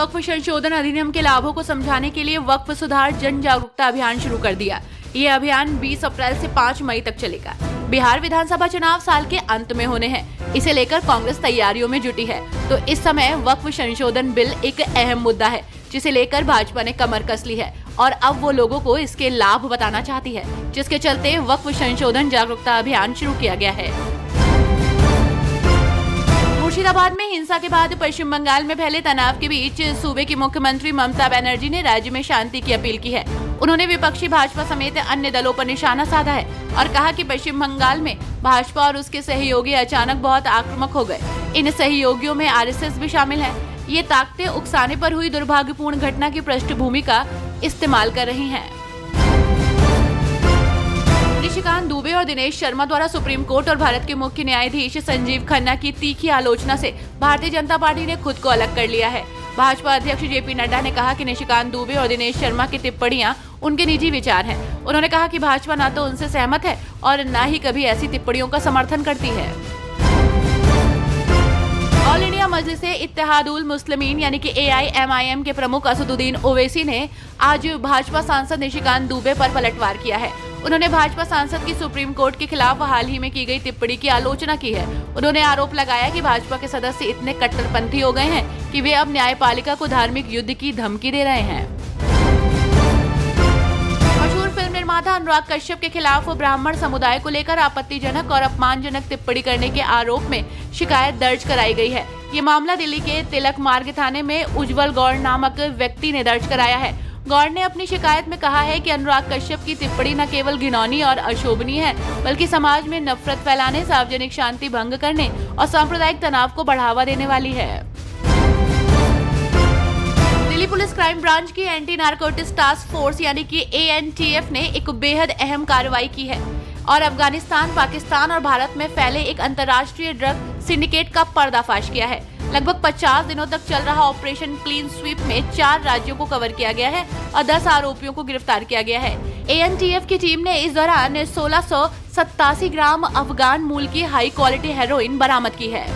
वक्फ संशोधन अधिनियम के लाभों को समझाने के लिए वक्फ सुधार जन जागरूकता अभियान शुरू कर दिया। ये अभियान 20 अप्रैल से 5 मई तक चलेगा। बिहार विधानसभा चुनाव साल के अंत में होने हैं। इसे लेकर कांग्रेस तैयारियों में जुटी है। तो इस समय वक्फ संशोधन बिल एक अहम मुद्दा है, जिसे लेकर भाजपा ने कमर कस ली है और अब वो लोगों को इसके लाभ बताना चाहती है, जिसके चलते वक्फ संशोधन जागरूकता अभियान शुरू किया गया है। मुर्शिदाबाद में हिंसा के बाद पश्चिम बंगाल में फैले तनाव के बीच सूबे की मुख्यमंत्री ममता बनर्जी ने राज्य में शांति की अपील की है। उन्होंने विपक्षी भाजपा समेत अन्य दलों पर निशाना साधा है और कहा कि पश्चिम बंगाल में भाजपा और उसके सहयोगी अचानक बहुत आक्रामक हो गए। इन सहयोगियों में आरएसएस भी शामिल है। ये ताकतें उकसाने पर हुई दुर्भाग्यपूर्ण घटना की पृष्ठभूमि का इस्तेमाल कर रही हैं। निशिकांत दुबे और दिनेश शर्मा द्वारा सुप्रीम कोर्ट और भारत के मुख्य न्यायाधीश संजीव खन्ना की तीखी आलोचना से भारतीय जनता पार्टी ने खुद को अलग कर लिया है। भाजपा अध्यक्ष जेपी नड्डा ने कहा कि निशिकांत दुबे और दिनेश शर्मा की टिप्पणियां उनके निजी विचार हैं। उन्होंने कहा कि भाजपा न तो उनसे सहमत है और न ही कभी ऐसी टिप्पणियों का समर्थन करती है। ऑल इंडिया मजलिसे इत्तेहादुल मुस्लिमीन यानी कि AIMIM के प्रमुख असदुद्दीन ओवैसी ने आज भाजपा सांसद निशिकांत दुबे पर पलटवार किया है। उन्होंने भाजपा सांसद की सुप्रीम कोर्ट के खिलाफ हाल ही में की गई टिप्पणी की आलोचना की है। उन्होंने आरोप लगाया कि भाजपा के सदस्य इतने कट्टरपंथी हो गए हैं कि वे अब न्यायपालिका को धार्मिक युद्ध की धमकी दे रहे हैं। मशहूर फिल्म निर्माता अनुराग कश्यप के खिलाफ ब्राह्मण समुदाय को लेकर आपत्तिजनक और अपमानजनक टिप्पणी करने के आरोप में शिकायत दर्ज कराई गई है। ये मामला दिल्ली के तिलक मार्ग थाने में उज्जवल गौड़ नामक व्यक्ति ने दर्ज कराया है। गौड़ ने अपनी शिकायत में कहा है कि अनुराग कश्यप की टिप्पणी न केवल घिनौनी और अशोभनीय है, बल्कि समाज में नफरत फैलाने, सार्वजनिक शांति भंग करने और सांप्रदायिक तनाव को बढ़ावा देने वाली है। दिल्ली पुलिस क्राइम ब्रांच की एंटी नारकोटिक्स टास्क फोर्स यानी कि ANTF ने एक बेहद अहम कार्रवाई की है और अफगानिस्तान, पाकिस्तान और भारत में फैले एक अंतर्राष्ट्रीय ड्रग सिंडिकेट का पर्दाफाश किया है। लगभग 50 दिनों तक चल रहा ऑपरेशन क्लीन स्वीप में 4 राज्यों को कवर किया गया है और 10 आरोपियों को गिरफ्तार किया गया है। ANTF की टीम ने इस दौरान 1687 ग्राम अफगान मूल की हाई क्वालिटी हेरोइन बरामद की है।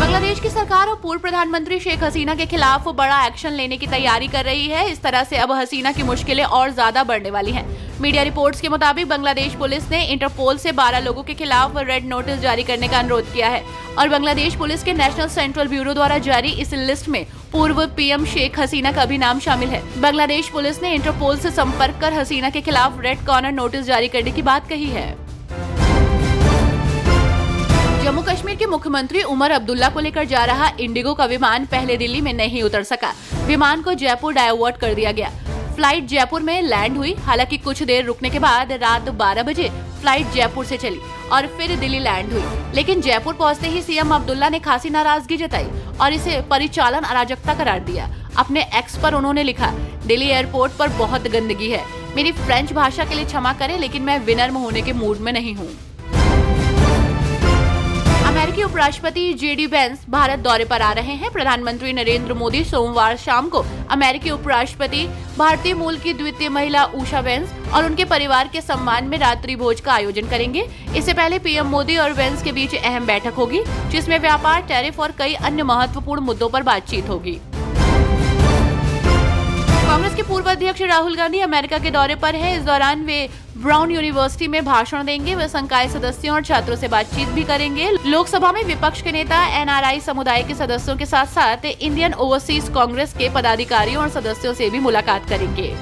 बांग्लादेश की सरकार और पूर्व प्रधानमंत्री शेख हसीना के खिलाफ बड़ा एक्शन लेने की तैयारी कर रही है। इस तरह से अब हसीना की मुश्किलें और ज्यादा बढ़ने वाली हैं। मीडिया रिपोर्ट्स के मुताबिक बांग्लादेश पुलिस ने इंटरपोल से 12 लोगों के खिलाफ रेड नोटिस जारी करने का अनुरोध किया है और बांग्लादेश पुलिस के नेशनल सेंट्रल ब्यूरो द्वारा जारी इस लिस्ट में पूर्व PM शेख हसीना का भी नाम शामिल है। बांग्लादेश पुलिस ने इंटरपोल से संपर्क कर हसीना के खिलाफ रेड कॉर्नर नोटिस जारी करने की बात कही है। जम्मू कश्मीर के मुख्यमंत्री उमर अब्दुल्ला को लेकर जा रहा इंडिगो का विमान पहले दिल्ली में नहीं उतर सका। विमान को जयपुर डायवर्ट कर दिया गया। फ्लाइट जयपुर में लैंड हुई। हालांकि कुछ देर रुकने के बाद रात 12 बजे फ्लाइट जयपुर से चली और फिर दिल्ली लैंड हुई। लेकिन जयपुर पहुंचते ही CM अब्दुल्ला ने खासी नाराजगी जताई और इसे परिचालन अराजकता करार दिया। अपने एक्स पर उन्होंने लिखा, दिल्ली एयरपोर्ट पर बहुत गंदगी है। मेरी फ्रेंच भाषा के लिए क्षमा करें, लेकिन मैं विनम्र होने के मूड में नहीं हूँ। अमेरिकी उपराष्ट्रपति JD वेंस भारत दौरे पर आ रहे हैं। प्रधानमंत्री नरेंद्र मोदी सोमवार शाम को अमेरिकी उपराष्ट्रपति भारतीय मूल की द्वितीय महिला उषा वेंस और उनके परिवार के सम्मान में रात्रि भोज का आयोजन करेंगे। इससे पहले PM मोदी और वेंस के बीच अहम बैठक होगी, जिसमें व्यापार, टैरिफ और कई अन्य महत्वपूर्ण मुद्दों पर बातचीत होगी। कांग्रेस के पूर्व अध्यक्ष राहुल गांधी अमेरिका के दौरे पर हैं। इस दौरान वे ब्राउन यूनिवर्सिटी में भाषण देंगे। वे संकाय सदस्यों और छात्रों से बातचीत भी करेंगे। लोकसभा में विपक्ष के नेता NRI समुदाय के सदस्यों के साथ साथ इंडियन ओवरसीज कांग्रेस के पदाधिकारियों और सदस्यों से भी मुलाकात करेंगे।